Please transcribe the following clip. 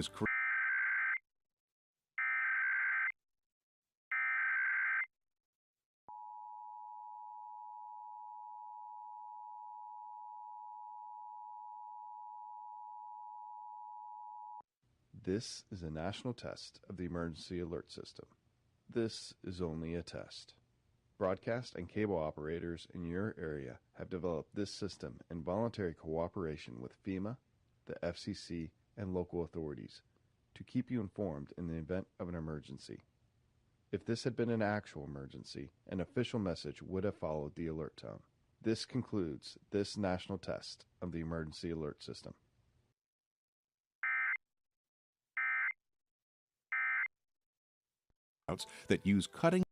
was created. This is a national test of the emergency alert system. This is only a test. Broadcast and cable operators in your area have developed this system in voluntary cooperation with FEMA, the FCC, and local authorities to keep you informed in the event of an emergency. If this had been an actual emergency, an official message would have followed the alert tone. This concludes this national test of the emergency alert system. That use cutting